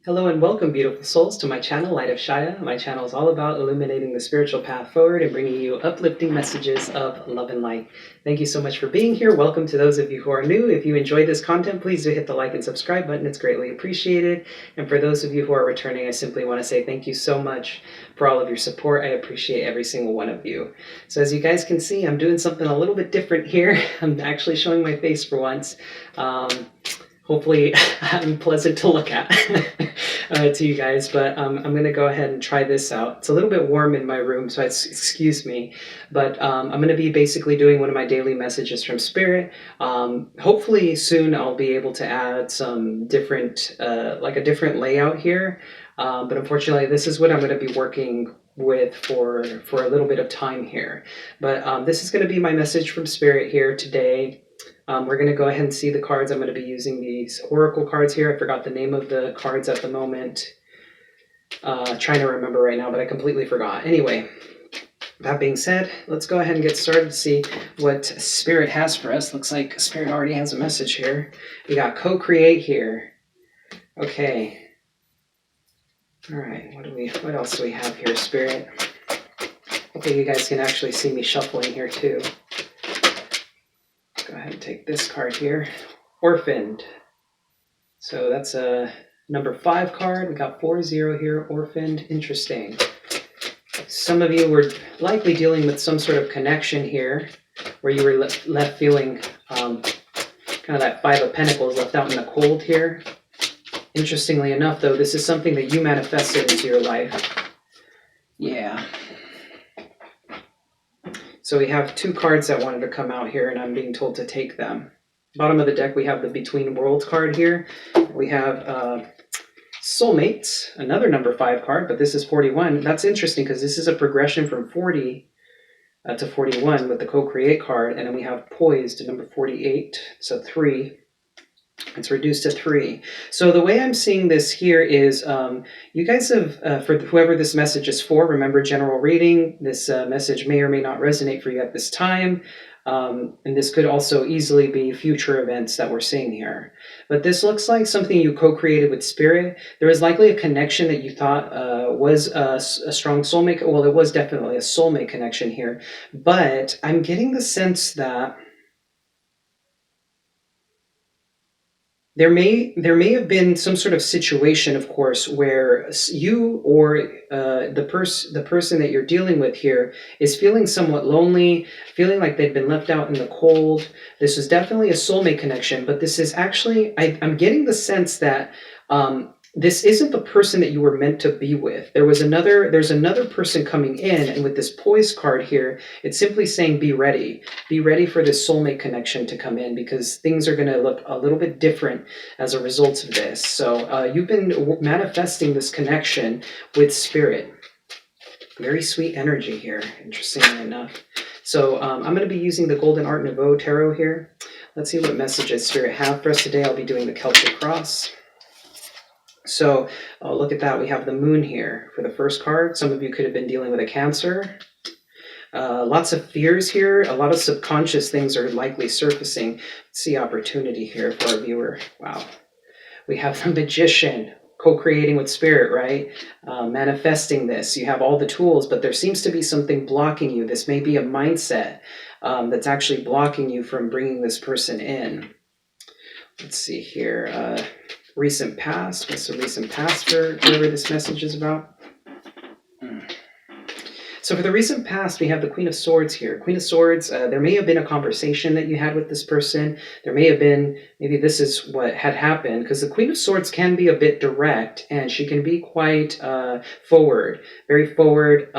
Hello and welcome, beautiful souls, to my channel, Light of Shaya. My channel is all about illuminating the spiritual path forward and bringing you uplifting messages of love and light. Thank you so much for being here. Welcome to those of you who are new. If you enjoyed this content, please do hit the like and subscribe button. It's greatly appreciated. And for those of you who are returning, I simply want to say thank you so much for all of your support. I appreciate every single one of you. So as you guys can see, I'm doing something a little bit different here. I'm actually showing my face for once. Hopefully I'm pleasant to look at to you guys, but I'm going to go ahead and try this out. It's a little bit warm in my room, so excuse me, but I'm going to be basically doing one of my daily messages from Spirit. Hopefully soon I'll be able to add some different, like a different layout here, but unfortunately this is what I'm going to be working with for a little bit of time here. But this is going to be my message from Spirit here today. We're going to go ahead and see the cards. I'm going to be using these oracle cards here. I forgot the name of the cards at the moment. Trying to remember right now, but I completely forgot. Anyway, that being said, let's go ahead and get started to see what Spirit has for us. Looks like Spirit already has a message here. We got co-create here. Okay. All right. What else do we have here, Spirit? Okay, you guys can actually see me shuffling here too. Go ahead and take this card here. Orphaned. So that's a number 5 card. We got 4-0 here. Orphaned. Interesting. Some of you were likely dealing with some sort of connection here where you were left feeling kind of that 5 of Pentacles left out in the cold here. Interestingly enough, though, this is something that you manifested into your life. Yeah. So we have 2 cards that wanted to come out here, and I'm being told to take them. Bottom of the deck, we have the Between Worlds card here. We have Soulmates, another number 5 card, but this is 41. That's interesting because this is a progression from 40 to 41 with the Co-Create card, and then we have Poised, number 48, so 3. It's reduced to 3. So the way I'm seeing this here is you guys have, for whoever this message is for, remember general reading. This message may or may not resonate for you at this time. And this could also easily be future events that we're seeing here. But this looks like something you co-created with Spirit. There was likely a connection that you thought was a strong soulmate. Well, it was definitely a soulmate connection here. But I'm getting the sense that there may have been some sort of situation, of course, where you or the person that you're dealing with here is feeling somewhat lonely, feeling like they've been left out in the cold. This is definitely a soulmate connection, but this is actually, I'm getting the sense that this isn't the person that you were meant to be with. There's another person coming in, and with this Poise card here, it's simply saying be ready. Be ready for this soulmate connection to come in, because things are going to look a little bit different as a result of this. So you've been manifesting this connection with Spirit. Very sweet energy here, interestingly enough. So I'm going to be using the Golden Art Nouveau Tarot here. Let's see what messages Spirit have for us today. I'll be doing the Celtic Cross. So look at that. We have the Moon here for the first card. Some of you could have been dealing with a Cancer. Lots of fears here. A lot of subconscious things are likely surfacing. Let's see opportunity here for our viewer. Wow. We have the Magician, co-creating with Spirit, right? Manifesting this. You have all the tools, but there seems to be something blocking you. This may be a mindset that's actually blocking you from bringing this person in. Let's see here. Recent past. What's the recent past for whoever this message is about? So for the recent past, we have the Queen of Swords here. Queen of Swords, there may have been a conversation that you had with this person. There may have been, maybe this is what had happened, because the Queen of Swords can be a bit direct, and she can be quite forward, very forward.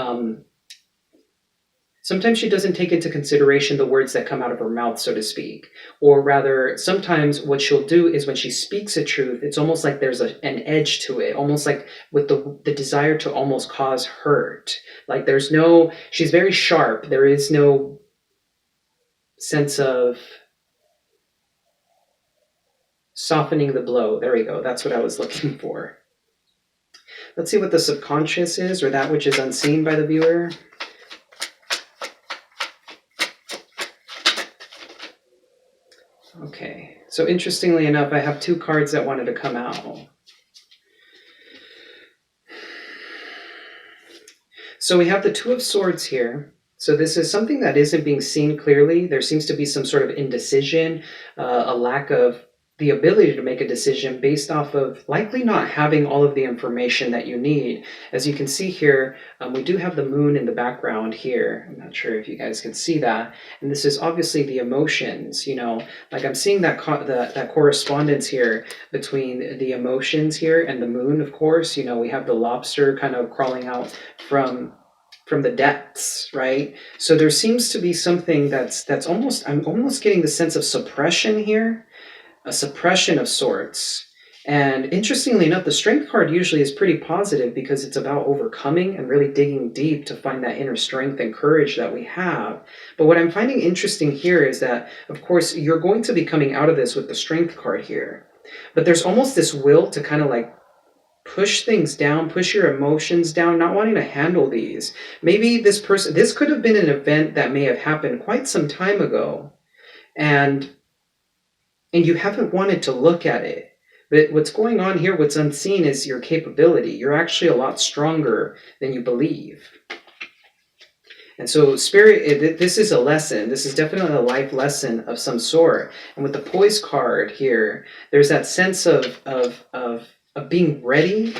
Sometimes she doesn't take into consideration the words that come out of her mouth, so to speak. Or rather, sometimes what she'll do is when she speaks a truth, it's almost like there's an edge to it, almost like with the desire to almost cause hurt. Like she's very sharp. There is no sense of softening the blow. There we go. That's what I was looking for. Let's see what the subconscious is, or that which is unseen by the viewer. Okay, so interestingly enough, I have 2 cards that wanted to come out. So we have the Two of Swords here. So this is something that isn't being seen clearly. There seems to be some sort of indecision, a lack of the ability to make a decision based off of likely not having all of the information that you need. As you can see here, we do have the moon in the background here. I'm not sure if you guys can see that. And this is obviously the emotions, you know, like I'm seeing that that correspondence here between the emotions here and the moon, of course. You know, we have the lobster kind of crawling out from the depths, right? So there seems to be something that's almost, I'm almost getting the sense of suppression here, a suppression of sorts. And interestingly enough, the strength card usually is pretty positive because it's about overcoming and really digging deep to find that inner strength and courage that we have. But what I'm finding interesting here is that, of course, you're going to be coming out of this with the strength card here. But there's almost this will to kind of like push things down, push your emotions down, not wanting to handle these. Maybe this could have been an event that may have happened quite some time ago, and you haven't wanted to look at it. But what's going on here, what's unseen, is your capability. You're actually a lot stronger than you believe. And so Spirit, this is a lesson. This is definitely a life lesson of some sort. And with the Poise card here, there's that sense of being ready.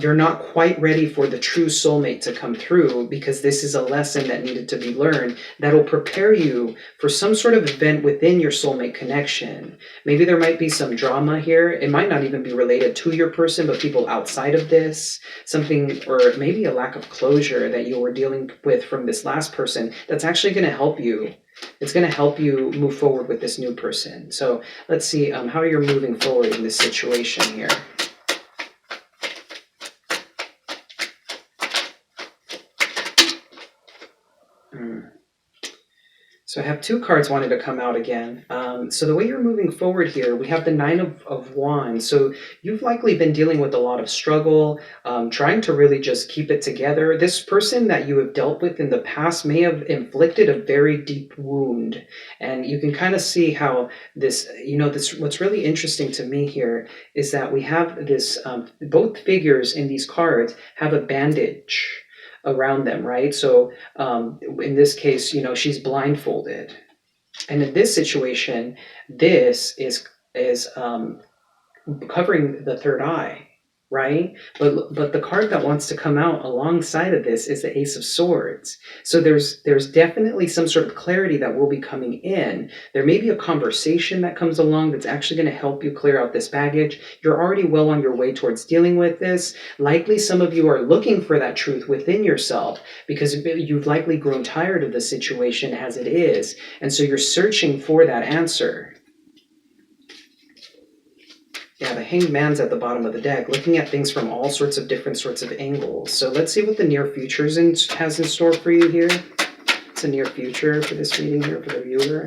You're not quite ready for the true soulmate to come through because this is a lesson that needed to be learned that'll prepare you for some sort of event within your soulmate connection. Maybe there might be some drama here. It might not even be related to your person, but people outside of this, something, or maybe a lack of closure that you were dealing with from this last person that's actually going to help you. It's going to help you move forward with this new person. So let's see how you're moving forward in this situation here. So I have two cards wanted to come out again. So the way you're moving forward here, we have the Nine of Wands. So you've likely been dealing with a lot of struggle, trying to really just keep it together. This person that you have dealt with in the past may have inflicted a very deep wound. And you can kind of see how this, what's really interesting to me here is that we have this, both figures in these cards have a bandage around them, right? So in this case, she's blindfolded, and in this situation, this is covering the third eye, right? But the card that wants to come out alongside of this is the Ace of Swords. So there's definitely some sort of clarity that will be coming in. There may be a conversation that comes along that's actually going to help you clear out this baggage. You're already well on your way towards dealing with this. Likely some of you are looking for that truth within yourself because you've likely grown tired of the situation as it is. And so you're searching for that answer. Yeah, the Hanged Man's at the bottom of the deck, looking at things from all sorts of different sorts of angles. So let's see what the near future has in store for you here. It's a near future for this reading here for the viewer.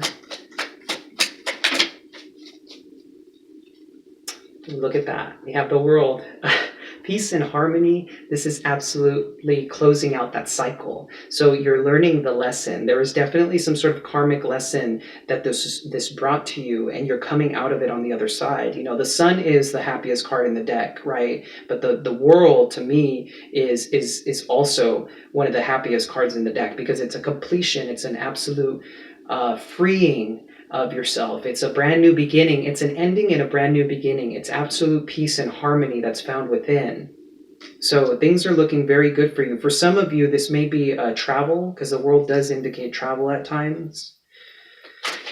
Look at that. We have the World. Peace and harmony. This is absolutely closing out that cycle. So you're learning the lesson. There is definitely some sort of karmic lesson that this brought to you, and you're coming out of it on the other side. The Sun is the happiest card in the deck, right? But the World, to me, is also one of the happiest cards in the deck because it's a completion. It's an absolute freeing of yourself. It's a brand new beginning. It's an ending and a brand new beginning. It's absolute peace and harmony that's found within. So things are looking very good for you. For some of you, this may be travel, because the World does indicate travel at times.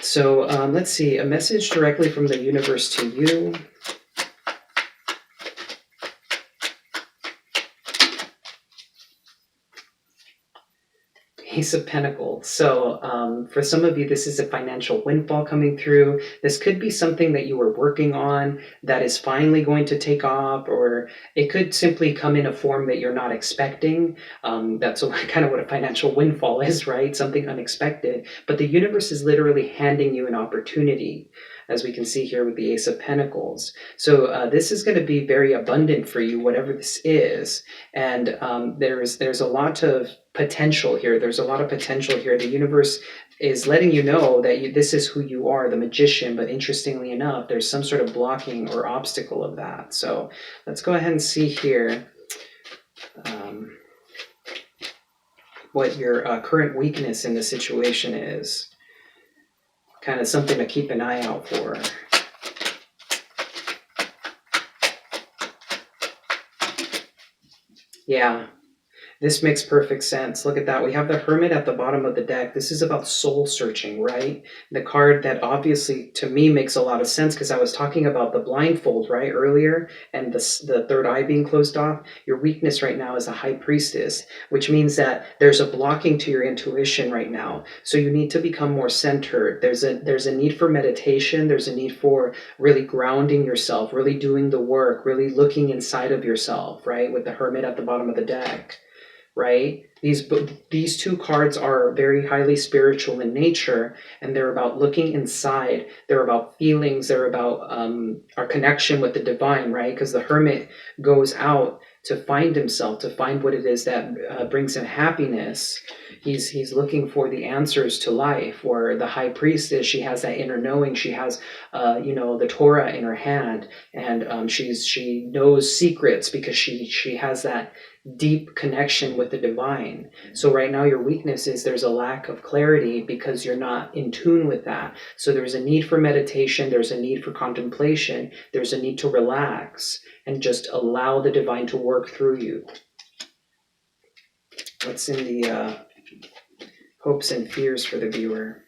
So let's see, a message directly from the universe to you. Ace of Pentacles. So for some of you, this is a financial windfall coming through. This could be something that you were working on that is finally going to take off, or it could simply come in a form that you're not expecting. That's kind of what a financial windfall is, right? Something unexpected. But the universe is literally handing you an opportunity, as we can see here with the Ace of Pentacles. So this is going to be very abundant for you, whatever this is. And there's a lot of potential here. There's a lot of potential here. The universe is letting you know that this is who you are, the magician. But interestingly enough, there's some sort of blocking or obstacle of that. So let's go ahead and see here. what your current weakness in the situation is. Kind of something to keep an eye out for. Yeah. This makes perfect sense. Look at that. We have the Hermit at the bottom of the deck. This is about soul searching, right? The card that obviously to me makes a lot of sense because I was talking about the blindfold, right, earlier, and the third eye being closed off. Your weakness right now is a High Priestess, which means that there's a blocking to your intuition right now. So you need to become more centered. There's a need for meditation. There's a need for really grounding yourself, really doing the work, really looking inside of yourself, right? With the Hermit at the bottom of the deck. Right? These two cards are very highly spiritual in nature, and they're about looking inside. They're about feelings. They're about our connection with the divine, right? Because the Hermit goes out to find himself, to find what it is that brings him happiness. He's looking for the answers to life. Or the High Priestess, she has that inner knowing. She has, the Torah in her hand, and she knows secrets because she has that deep connection with the divine. So right now your weakness is there's a lack of clarity because you're not in tune with that. So there's a need for meditation, there's a need for contemplation, there's a need to relax and just allow the divine to work through you. What's in the hopes and fears for the viewer?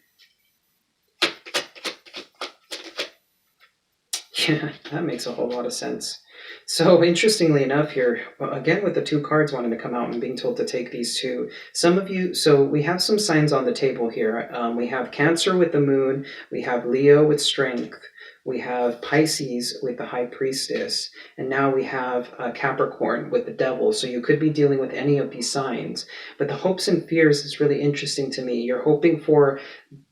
Yeah, that makes a whole lot of sense. So interestingly enough here, again with the two cards wanting to come out and being told to take these two, some of you, so we have some signs on the table here. We have Cancer with the Moon, we have Leo with Strength, we have Pisces with the High Priestess, and now we have Capricorn with the Devil. So you could be dealing with any of these signs. But the hopes and fears is really interesting to me. You're hoping for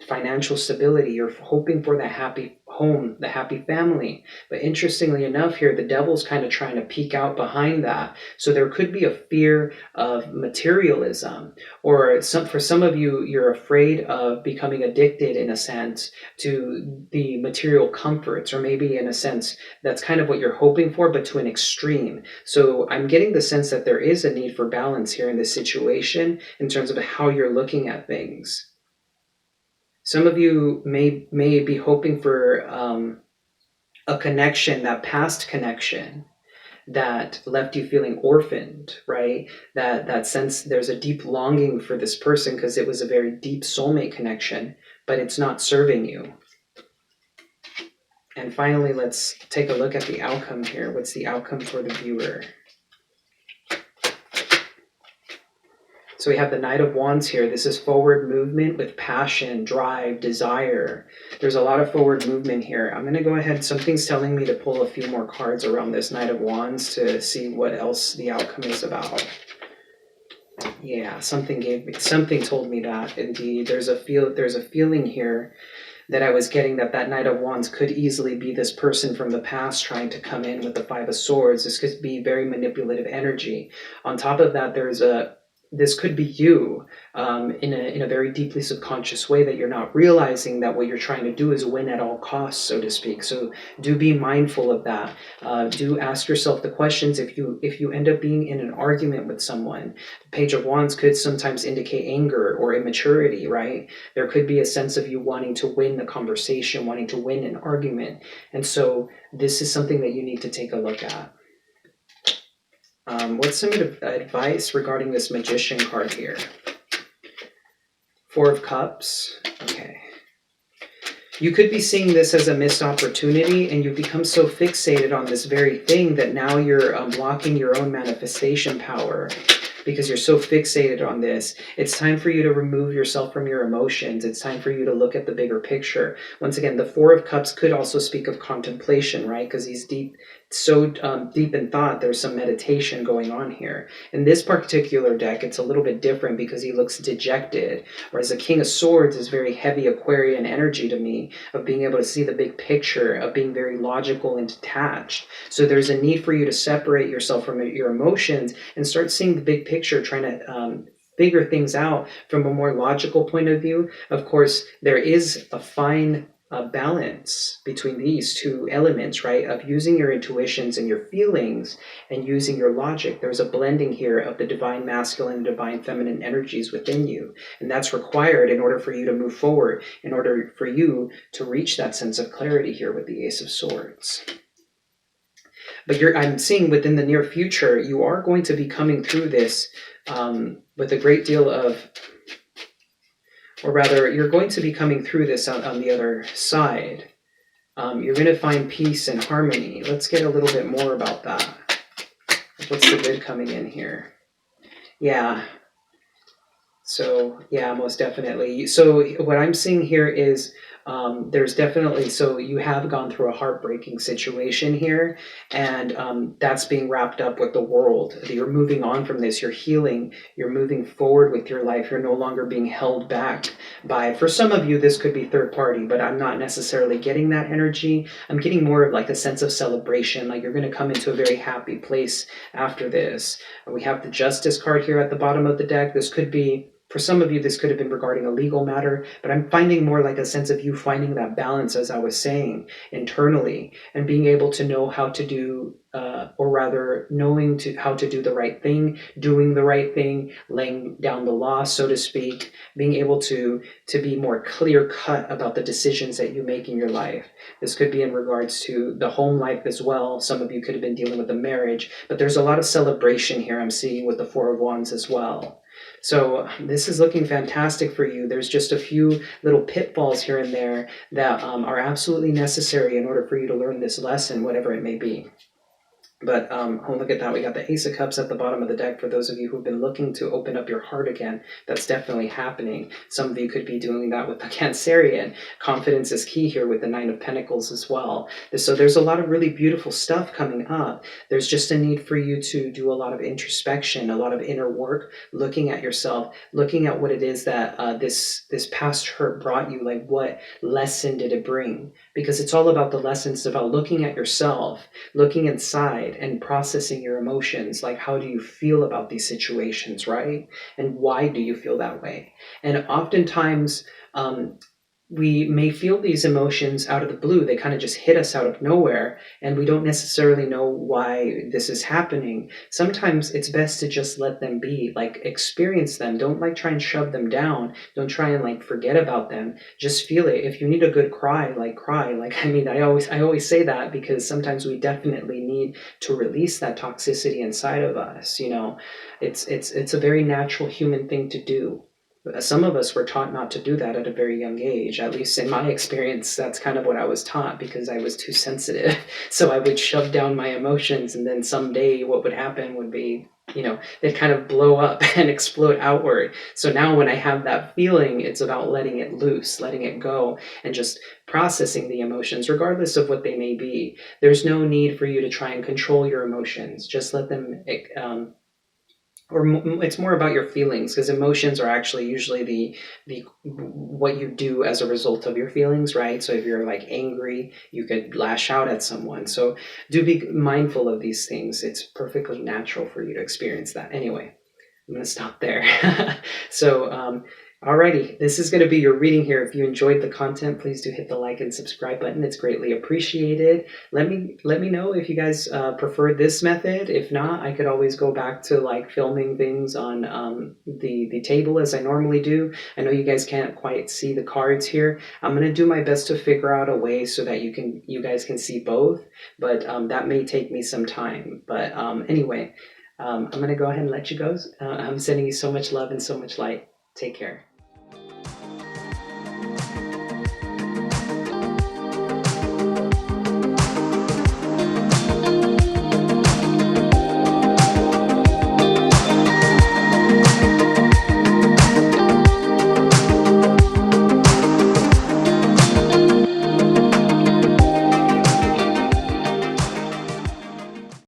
financial stability. You're hoping for the happy home, the happy family. But interestingly enough here, the Devil's kind of trying to peek out behind that. So there could be a fear of materialism, or for some of you, you're afraid of becoming addicted in a sense to the material comforts, or maybe in a sense that's kind of what you're hoping for, but to an extreme. So I'm getting the sense that there is a need for balance here in this situation in terms of how you're looking at things. Some of you may be hoping for a connection, that past connection that left you feeling orphaned, right? That sense there's a deep longing for this person because it was a very deep soulmate connection, but it's not serving you. And finally, let's take a look at the outcome here. What's the outcome for the viewer? So we have the Knight of Wands here. This is forward movement with passion, drive, desire. There's a lot of forward movement here. I'm going to go ahead. Something's telling me to pull a few more cards around this Knight of Wands to see what else the outcome is about. Yeah, something told me that indeed. There's a feeling here that I was getting that Knight of Wands could easily be this person from the past trying to come in with the Five of Swords. This could be very manipulative energy. On top of that, this could be you in a very deeply subconscious way that you're not realizing that what you're trying to do is win at all costs, so to speak. So do be mindful of that. Do ask yourself the questions if you end up being in an argument with someone. The Page of Wands could sometimes indicate anger or immaturity, right? There could be a sense of you wanting to win the conversation, wanting to win an argument. And so this is something that you need to take a look at. What's some advice regarding this Magician card here? Four of Cups. Okay. You could be seeing this as a missed opportunity, and you've become so fixated on this very thing that now you're blocking your own manifestation power because you're so fixated on this. It's time for you to remove yourself from your emotions. It's time for you to look at the bigger picture. Once again, the Four of Cups could also speak of contemplation, right? Because he's deep in thought. There's some meditation going on here. In this particular deck, it's a little bit different because he looks dejected, whereas the King of Swords is very heavy Aquarian energy to me, of being able to see the big picture, of being very logical and detached. So there's a need for you to separate yourself from your emotions and start seeing the big picture, trying to figure things out from a more logical point of view. Of course, there is a fine a balance between these two elements, right? Of using your intuitions and your feelings and using your logic. There's a blending here of the divine masculine and divine feminine energies within you. And that's required in order for you to move forward, in order for you to reach that sense of clarity here with the Ace of Swords. But I'm seeing within the near future, you are going to be coming through this with a great deal of, or rather, you're going to be coming through this on the other side. You're going to find peace and harmony. Let's get a little bit more about that. What's the good coming in here? Yeah. So, yeah, most definitely. So what I'm seeing here is there's definitely, so you have gone through a heartbreaking situation here, and that's being wrapped up with the world. You're moving on from this, you're healing, you're moving forward with your life. You're no longer being held back by, for some of you, this could be third party, but I'm not necessarily getting that energy. I'm getting more of like a sense of celebration, like you're going to come into a very happy place after this. We have the Justice card here at the bottom of the deck. This could be, for some of you, this could have been regarding a legal matter, but I'm finding more like a sense of you finding that balance, as I was saying, internally, and being able to know how to do, or rather knowing how to do the right thing, doing the right thing, laying down the law, so to speak, being able to be more clear cut about the decisions that you make in your life. This could be in regards to the home life as well. Some of you could have been dealing with a marriage, but there's a lot of celebration here I'm seeing with the Four of Wands as well. So this is looking fantastic for you. There's just a few little pitfalls here and there that are absolutely necessary in order for you to learn this lesson, whatever it may be. But oh, look at that. We got the Ace of Cups at the bottom of the deck. For those of you who've been looking to open up your heart again, that's definitely happening. Some of you could be doing that with the Cancerian. Confidence is key here with the Nine of Pentacles as well. So there's a lot of really beautiful stuff coming up. There's just a need for you to do a lot of introspection, a lot of inner work, looking at yourself, looking at what it is that this past hurt brought you. Like, what lesson did it bring? Because it's all about the lessons. It's about looking at yourself, looking inside, and processing your emotions. Like, how do you feel about these situations, right? And why do you feel that way? And oftentimes we may feel these emotions out of the blue. They kind of just hit us out of nowhere, and we don't necessarily know why this is happening. Sometimes it's best to just let them be, like experience them. Don't like try and shove them down. Don't try and like forget about them. Just feel it. If you need a good cry, like cry. Like, I mean, I always say that because sometimes we definitely need to release that toxicity inside of us. You know, it's a very natural human thing to do. Some of us were taught not to do that at a very young age. At least in my experience, that's kind of what I was taught, because I was too sensitive. So I would shove down my emotions, and then someday what would happen would be, you know, they'd kind of blow up and explode outward. So now when I have that feeling, it's about letting it loose, letting it go, and just processing the emotions, regardless of what they may be. There's no need for you to try and control your emotions. Just let them or it's more about your feelings, because emotions are actually usually the what you do as a result of your feelings, right? So if you're like angry, you could lash out at someone. So do be mindful of these things. It's perfectly natural for you to experience that. Anyway, I'm going to stop there. So alrighty, this is going to be your reading here. If you enjoyed the content, please do hit the like and subscribe button. It's greatly appreciated. Let me know if you guys prefer this method. If not, I could always go back to like filming things on the table as I normally do. I know you guys can't quite see the cards here. I'm going to do my best to figure out a way so that you guys can see both, but that may take me some time. But anyway, I'm going to go ahead and let you go. I'm sending you so much love and so much light. Take care.